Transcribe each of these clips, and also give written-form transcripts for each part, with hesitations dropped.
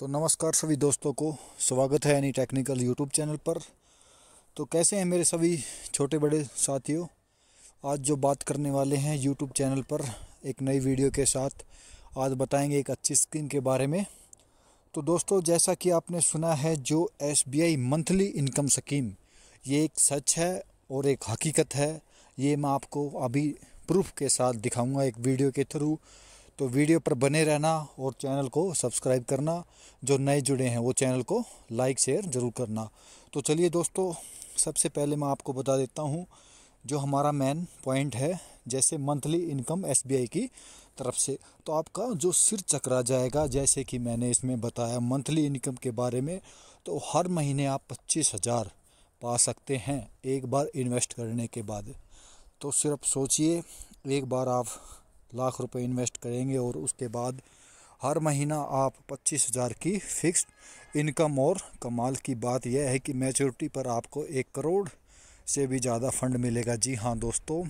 तो नमस्कार सभी दोस्तों को। स्वागत है एनी टेक्निकल यूट्यूब चैनल पर। तो कैसे हैं मेरे सभी छोटे बड़े साथियों। आज जो बात करने वाले हैं यूट्यूब चैनल पर एक नई वीडियो के साथ, आज बताएंगे एक अच्छी स्कीम के बारे में। तो दोस्तों, जैसा कि आपने सुना है, जो एसबीआई मंथली इनकम स्कीम, ये एक सच है और एक हकीकत है। ये मैं आपको अभी प्रूफ के साथ दिखाऊंगा एक वीडियो के थ्रू। तो वीडियो पर बने रहना और चैनल को सब्सक्राइब करना। जो नए जुड़े हैं वो चैनल को लाइक शेयर ज़रूर करना। तो चलिए दोस्तों, सबसे पहले मैं आपको बता देता हूँ जो हमारा मेन पॉइंट है। जैसे मंथली इनकम एसबीआई की तरफ से, तो आपका जो सिर चकरा जाएगा। जैसे कि मैंने इसमें बताया मंथली इनकम के बारे में, तो हर महीने आप 25,000 पा सकते हैं एक बार इन्वेस्ट करने के बाद। तो सिर्फ सोचिए, एक बार आप लाख रुपए इन्वेस्ट करेंगे और उसके बाद हर महीना आप 25,000 की फिक्स्ड इनकम। और कमाल की बात यह है कि मैच्योरिटी पर आपको 1 करोड़ से भी ज़्यादा फंड मिलेगा। जी हाँ दोस्तों,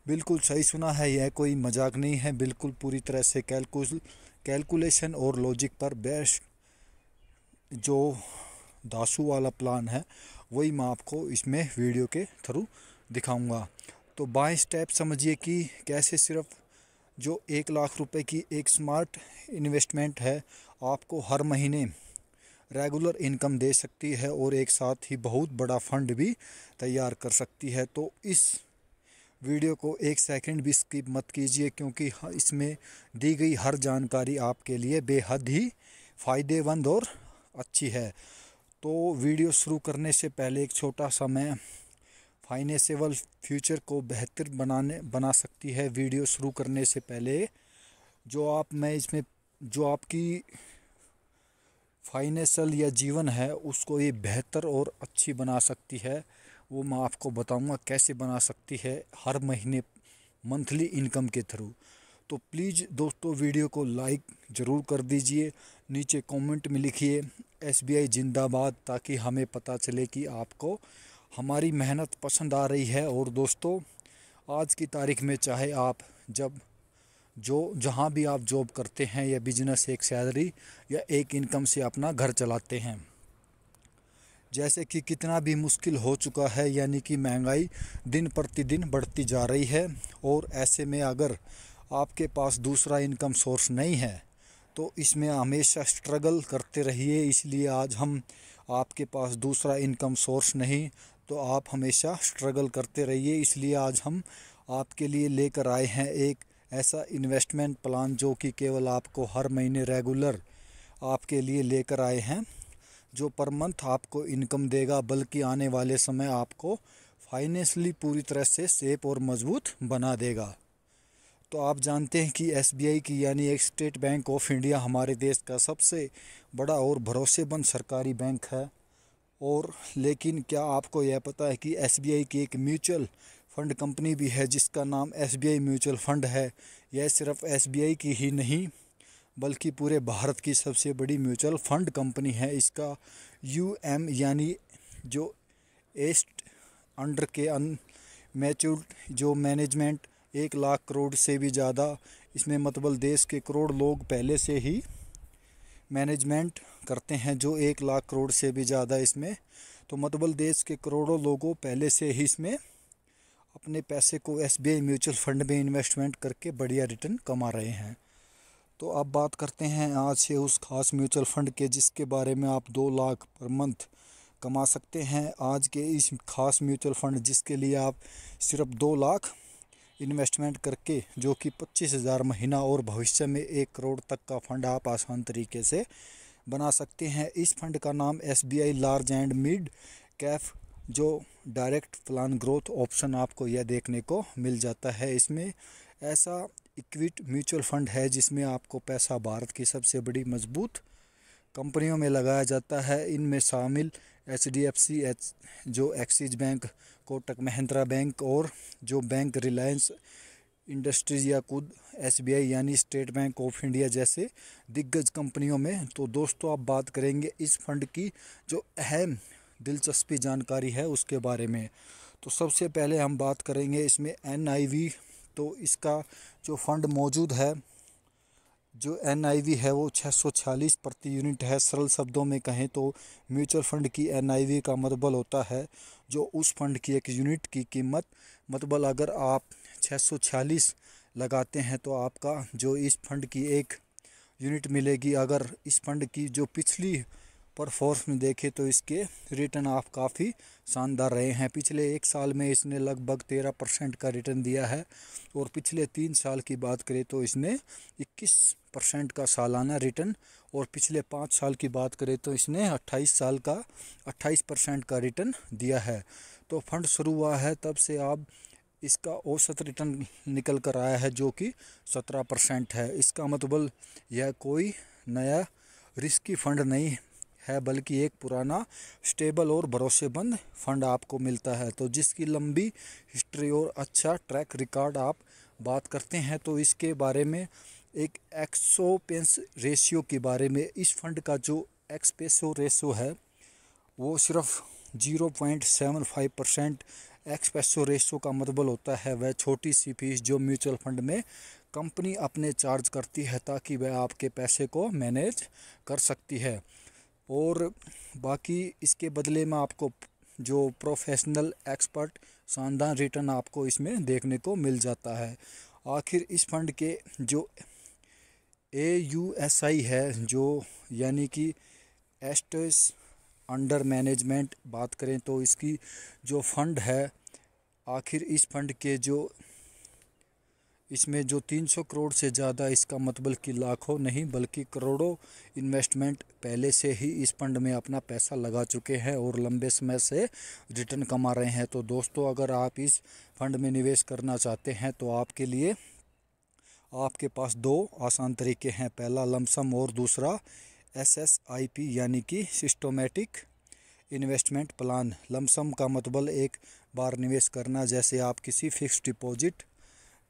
बिल्कुल सही सुना है, यह कोई मजाक नहीं है। बिल्कुल पूरी तरह से कैलकुलेशन और लॉजिक पर बेस्ड जो दासू वाला प्लान है, वही मैं आपको इसमें वीडियो के थ्रू दिखाऊंगा। तो बाय स्टेप समझिए कि कैसे सिर्फ जो 1 लाख रुपए की एक स्मार्ट इन्वेस्टमेंट है, आपको हर महीने रेगुलर इनकम दे सकती है और एक साथ ही बहुत बड़ा फंड भी तैयार कर सकती है। तो इस वीडियो को एक सेकंड भी स्किप मत कीजिए, क्योंकि इसमें दी गई हर जानकारी आपके लिए बेहद ही फ़ायदेमंद और अच्छी है। तो वीडियो शुरू करने से पहले एक छोटा सा मैं फाइनेंशियल फ्यूचर को बेहतर बना सकती है वीडियो शुरू करने से पहले, मैं इसमें जो आपकी फाइनेंशियल या जीवन है उसको ये बेहतर और अच्छी बना सकती है, वो मैं आपको बताऊंगा कैसे बना सकती है हर महीने मंथली इनकम के थ्रू। तो प्लीज़ दोस्तों, वीडियो को लाइक ज़रूर कर दीजिए, नीचे कमेंट में लिखिए एसबीआई जिंदाबाद, ताकि हमें पता चले कि आपको हमारी मेहनत पसंद आ रही है। और दोस्तों, आज की तारीख में चाहे आप जहाँ भी आप जॉब करते हैं या बिजनेस, एक सैलरी या एक इनकम से अपना घर चलाते हैं, जैसे कि कितना भी मुश्किल हो चुका है, यानी कि महंगाई दिन प्रतिदिन बढ़ती जा रही है। और ऐसे में अगर आपके पास दूसरा इनकम सोर्स नहीं है, तो इसमें हमेशा स्ट्रगल करते रहिए। इसलिए आज हम आपके पास दूसरा इनकम सोर्स नहीं, तो आप हमेशा स्ट्रगल करते रहिए। इसलिए आज हम आपके लिए लेकर आए हैं एक ऐसा इन्वेस्टमेंट प्लान, जो कि केवल आपको हर महीने रेगुलर आपके लिए लेकर आए हैं, जो पर मंथ आपको इनकम देगा, बल्कि आने वाले समय आपको फाइनेंशियली पूरी तरह से सेफ और मजबूत बना देगा। तो आप जानते हैं कि एसबीआई की यानी एक स्टेट बैंक ऑफ इंडिया हमारे देश का सबसे बड़ा और भरोसेमंद सरकारी बैंक है। और लेकिन क्या आपको यह पता है कि एसबीआई की एक म्यूचुअल फंड कंपनी भी है, जिसका नाम एसबीआई म्यूचुअल फंड है। यह सिर्फ एसबीआई की ही नहीं, बल्कि पूरे भारत की सबसे बड़ी म्यूचुअल फंड कंपनी है। इसका यूएम यानी जो एस्ट अंडर के मैच्योर्ड जो मैनेजमेंट 1 लाख करोड़ से भी ज़्यादा, इसमें मतलब देश के करोड़ लोग पहले से ही मैनेजमेंट करते हैं, जो 1 लाख करोड़ से भी ज़्यादा इसमें, तो मतलब देश के करोड़ों लोगों पहले से ही इसमें अपने पैसे को एसबीआई म्यूचुअल फंड में इन्वेस्टमेंट करके बढ़िया रिटर्न कमा रहे हैं। तो अब बात करते हैं आज से उस खास म्यूचुअल फंड के, जिसके बारे में आप 2 लाख पर मंथ कमा सकते हैं। आज के इस खास म्यूचुअल फंड जिसके लिए आप सिर्फ 2 लाख इन्वेस्टमेंट करके, जो कि 25,000 महीना और भविष्य में 1 करोड़ तक का फंड आप आसान तरीके से बना सकते हैं। इस फंड का नाम SBI large and mid cap जो डायरेक्ट प्लान ग्रोथ ऑप्शन आपको यह देखने को मिल जाता है। इसमें ऐसा इक्विटी म्यूचुअल फंड है जिसमें आपको पैसा भारत की सबसे बड़ी मजबूत कंपनियों में लगाया जाता है। इनमें शामिल एचडीएफसी, जो axis bank, Kotak Mahindra bank और जो बैंक रिलायंस इंडस्ट्रीज या खुद एसबीआई यानी स्टेट बैंक ऑफ इंडिया जैसे दिग्गज कंपनियों में। तो दोस्तों, आप बात करेंगे इस फंड की जो अहम दिलचस्पी जानकारी है उसके बारे में। तो सबसे पहले हम बात करेंगे इसमें एनआईवी। तो इसका जो फंड मौजूद है, जो NIV है वो 646 प्रति यूनिट है। सरल शब्दों में कहें तो म्यूचुअल फंड की NIV का मतलब होता है जो उस फंड की एक यूनिट की कीमत, मतलब अगर आप 646 लगाते हैं तो आपका जो इस फंड की एक यूनिट मिलेगी। अगर इस फंड की जो पिछली परफॉर्मेंस में देखें तो इसके रिटर्न आप काफ़ी शानदार रहे हैं। पिछले एक साल में इसने लगभग 13% का रिटर्न दिया है और पिछले 3 साल की बात करें तो इसने 21% का सालाना रिटर्न, और पिछले 5 साल की बात करें तो इसने 28% का रिटर्न दिया है। तो फंड शुरू हुआ है तब से अब इसका औसत रिटर्न निकल कर आया है जो कि 17% है। इसका मतलब यह कोई नया रिस्की फंड नहीं है बल्कि एक पुराना स्टेबल और भरोसेमंद फंड आपको मिलता है। तो जिसकी लंबी हिस्ट्री और अच्छा ट्रैक रिकॉर्ड आप बात करते हैं तो इसके बारे में एक एक्सपेंस रेशियो के बारे में, इस फंड का जो एक्सपेंस रेशियो है वो सिर्फ 0.75%। एक्सपेंस रेशियो का मतलब होता है वह छोटी सी फीस जो म्यूचुअल फंड में कंपनी अपने चार्ज करती है ताकि वह आपके पैसे को मैनेज कर सकती है, और बाकी इसके बदले में आपको जो प्रोफेशनल एक्सपर्ट शानदार रिटर्न आपको इसमें देखने को मिल जाता है। आखिर इस फंड के जो AUSI है, जो यानी कि एस्टेट्स अंडर मैनेजमेंट बात करें तो इसकी जो फंड है, आखिर इस फंड के जो इसमें जो 300 करोड़ से ज़्यादा, इसका मतलब कि लाखों नहीं बल्कि करोड़ों इन्वेस्टमेंट पहले से ही इस फंड में अपना पैसा लगा चुके हैं और लंबे समय से रिटर्न कमा रहे हैं। तो दोस्तों, अगर आप इस फंड में निवेश करना चाहते हैं तो आपके लिए आपके पास 2 आसान तरीके हैं। पहला लमसम और दूसरा SSIP यानी कि सिस्टमैटिक इन्वेस्टमेंट प्लान। लमसम का मतलब एक बार निवेश करना, जैसे आप किसी फिक्स डिपॉजिट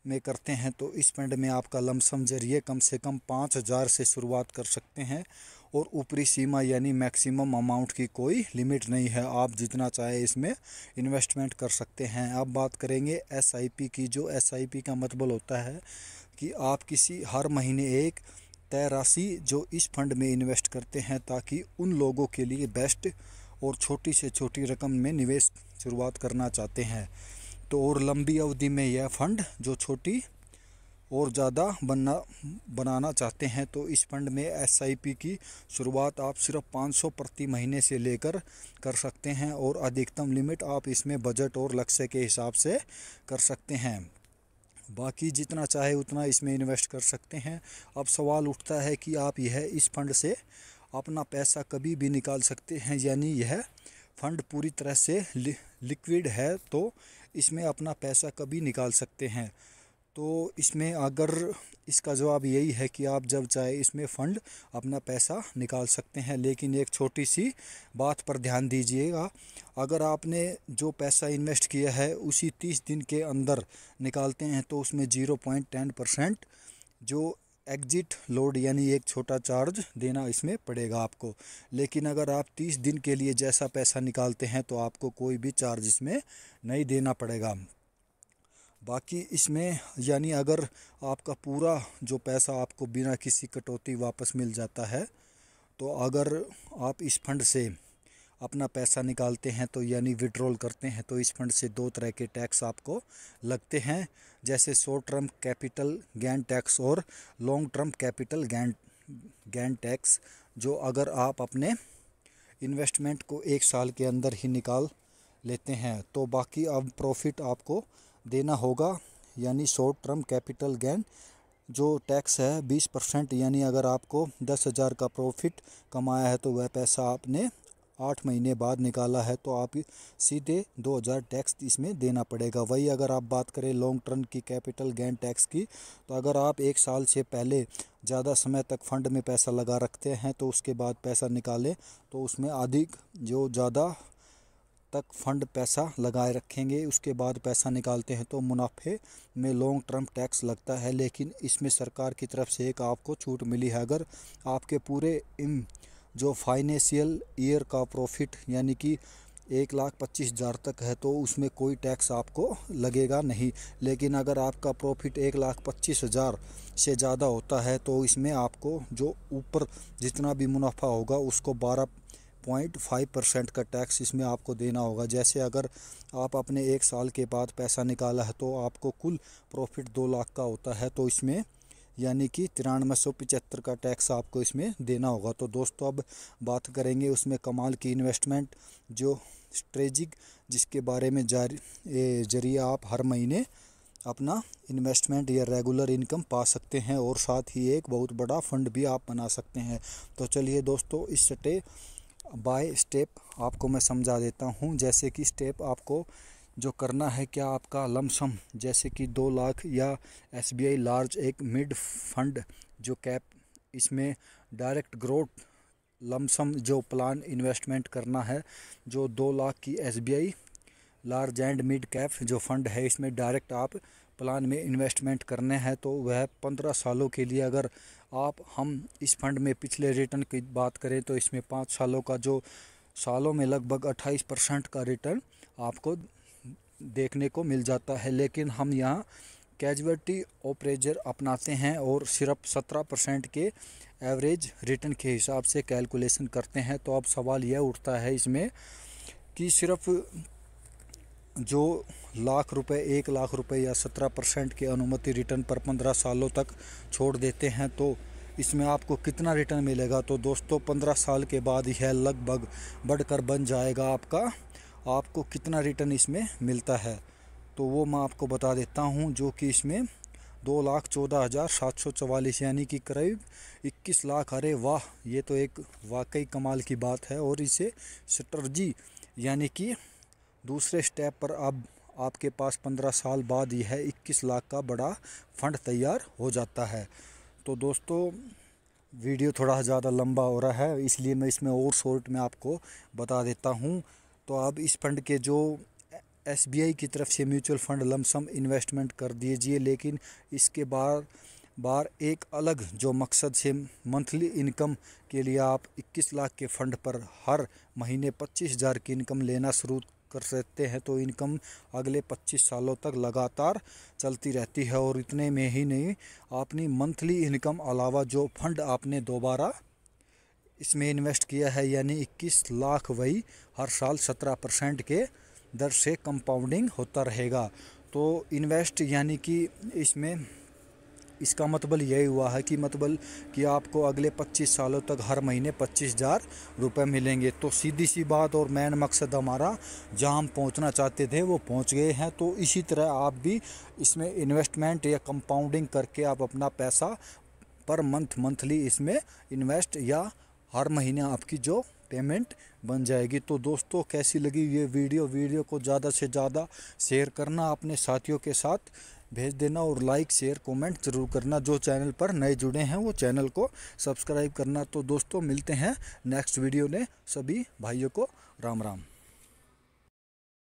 में करते हैं। तो इस फंड में आपका लमसम जरिए कम से कम 5,000 से शुरुआत कर सकते हैं और ऊपरी सीमा यानी मैक्सिमम अमाउंट की कोई लिमिट नहीं है, आप जितना चाहे इसमें इन्वेस्टमेंट कर सकते हैं। अब बात करेंगे SIP की। जो SIP का मतलब होता है कि आप किसी हर महीने एक तय राशि जो इस फंड में इन्वेस्ट करते हैं ताकि उन लोगों के लिए बेस्ट और छोटी से छोटी रकम में निवेश शुरुआत करना चाहते हैं तो और लंबी अवधि में यह फंड जो छोटी और ज़्यादा बनाना चाहते हैं तो इस फंड में SIP की शुरुआत आप सिर्फ 500 प्रति महीने से लेकर कर सकते हैं और अधिकतम लिमिट आप इसमें बजट और लक्ष्य के हिसाब से कर सकते हैं। बाकी जितना चाहे उतना इसमें इन्वेस्ट कर सकते हैं। अब सवाल उठता है कि आप यह इस फंड से अपना पैसा कभी भी निकाल सकते हैं, यानी यह फंड पूरी तरह से लिक्विड है तो इसमें अपना पैसा कभी निकाल सकते हैं। तो इसमें अगर इसका जवाब यही है कि आप जब चाहे इसमें फ़ंड अपना पैसा निकाल सकते हैं, लेकिन एक छोटी सी बात पर ध्यान दीजिएगा। अगर आपने जो पैसा इन्वेस्ट किया है उसी 30 दिन के अंदर निकालते हैं तो उसमें 0.10% जो एग्जिट लोड यानी एक छोटा चार्ज देना इसमें पड़ेगा आपको। लेकिन अगर आप 30 दिन के लिए जैसा पैसा निकालते हैं तो आपको कोई भी चार्ज इसमें नहीं देना पड़ेगा। बाकी इसमें यानी अगर आपका पूरा जो पैसा आपको बिना किसी कटौती वापस मिल जाता है, तो अगर आप इस फंड से अपना पैसा निकालते हैं तो यानी विड्रॉल करते हैं तो इस फंड से 2 तरह के टैक्स आपको लगते हैं, जैसे short term capital gain tax और long term capital gain tax, जो अगर आप अपने इन्वेस्टमेंट को 1 साल के अंदर ही निकाल लेते हैं तो बाकी अब प्रॉफिट आपको देना होगा। यानी शॉर्ट टर्म कैपिटल गेन जो टैक्स है 20%, यानी अगर आपको 10,000 का प्रॉफिट कमाया है तो वह पैसा आपने 8 महीने बाद निकाला है तो आप सीधे 2,000 टैक्स इसमें देना पड़ेगा। वही अगर आप बात करें लॉन्ग टर्म की कैपिटल गेन टैक्स की, तो अगर आप 1 साल से पहले ज़्यादा समय तक फ़ंड में पैसा लगा रखते हैं तो उसके बाद पैसा निकालें तो उसमें अधिक जो ज़्यादा तक फंड पैसा लगाए रखेंगे उसके बाद पैसा निकालते हैं तो मुनाफे में लॉन्ग टर्म टैक्स लगता है। लेकिन इसमें सरकार की तरफ से एक आपको छूट मिली है। अगर आपके पूरे जो फाइनेंशियल ईयर का प्रॉफिट यानी कि 1,25,000 तक है तो उसमें कोई टैक्स आपको लगेगा नहीं। लेकिन अगर आपका प्रॉफिट 1,25,000 से ज़्यादा होता है तो इसमें आपको जो ऊपर जितना भी मुनाफा होगा उसको 12.5% का टैक्स इसमें आपको देना होगा। जैसे अगर आप अपने 1 साल के बाद पैसा निकाला है तो आपको कुल प्रॉफिट 2 लाख का होता है तो इसमें यानी कि 9375 का टैक्स आपको इसमें देना होगा। तो दोस्तों अब बात करेंगे उसमें कमाल की इन्वेस्टमेंट जो स्ट्रेजिक जिसके बारे में जरिए आप हर महीने अपना इन्वेस्टमेंट या रेगुलर इनकम पा सकते हैं और साथ ही एक बहुत बड़ा फंड भी आप बना सकते हैं। तो चलिए दोस्तों इस स्टेप बाय स्टेप आपको मैं समझा देता हूं। जैसे कि स्टेप आपको जो करना है क्या, आपका लमसम जैसे कि 2 लाख या SBI लार्ज एक मिड फंड जो कैप इसमें डायरेक्ट ग्रोथ लमसम जो प्लान इन्वेस्टमेंट करना है, जो 2 लाख की SBI large and mid cap जो फंड है इसमें डायरेक्ट आप प्लान में इन्वेस्टमेंट करने हैं तो वह 15 सालों के लिए अगर हम इस फंड में पिछले रिटर्न की बात करें तो इसमें 5 सालों का जो सालों में लगभग 28% का रिटर्न आपको देखने को मिल जाता है। लेकिन हम यहाँ कैजुअलिटी ऑपरेजर अपनाते हैं और सिर्फ 17% के एवरेज रिटर्न के हिसाब से कैलकुलेशन करते हैं। तो अब सवाल यह उठता है इसमें कि सिर्फ जो लाख रुपए 1 लाख रुपए या 17% के अनुमति रिटर्न पर 15 सालों तक छोड़ देते हैं तो इसमें आपको कितना रिटर्न मिलेगा। तो दोस्तों 15 साल के बाद यह लगभग बढ़कर बन जाएगा आपको कितना रिटर्न इसमें मिलता है तो वो मैं आपको बता देता हूँ। जो कि इसमें 2,14,744 यानी कि करीब 21 लाख। अरे वाह, ये तो एक वाकई कमाल की बात है। और इसे स्ट्रैटेजी यानी कि दूसरे स्टेप पर अब आपके पास 15 साल बाद यह 21 लाख का बड़ा फंड तैयार हो जाता है। तो दोस्तों वीडियो थोड़ा ज़्यादा लंबा हो रहा है इसलिए मैं इसमें और शॉर्ट में आपको बता देता हूँ। तो आप इस फंड के जो SBI की तरफ से म्यूचुअल फंड लमसम इन्वेस्टमेंट कर दीजिए, लेकिन इसके बार एक अलग जो मकसद से मंथली इनकम के लिए आप 21 लाख के फंड पर हर महीने 25,000 की इनकम लेना शुरू कर सकते हैं। तो इनकम अगले 25 सालों तक लगातार चलती रहती है। और इतने में ही नहीं, अपनी मंथली इनकम अलावा जो फंड आपने दोबारा इसमें इन्वेस्ट किया है यानी 21 लाख वही हर साल 17% के दर से कंपाउंडिंग होता रहेगा। तो इन्वेस्ट यानी कि इसमें इसका मतलब यही हुआ है कि आपको अगले 25 सालों तक हर महीने 25,000 रुपये मिलेंगे। तो सीधी सी बात और मेन मकसद हमारा जहां हम पहुंचना चाहते थे वो पहुंच गए हैं। तो इसी तरह आप भी इसमें इन्वेस्टमेंट या कंपाउंडिंग करके आप अपना पैसा पर मंथली इसमें इन्वेस्ट या हर महीने आपकी जो पेमेंट बन जाएगी। तो दोस्तों कैसी लगी ये वीडियो को ज़्यादा से ज़्यादा शेयर करना, अपने साथियों के साथ भेज देना और लाइक शेयर कमेंट ज़रूर करना। जो चैनल पर नए जुड़े हैं वो चैनल को सब्सक्राइब करना। तो दोस्तों मिलते हैं नेक्स्ट वीडियो में। सभी भाइयों को राम राम।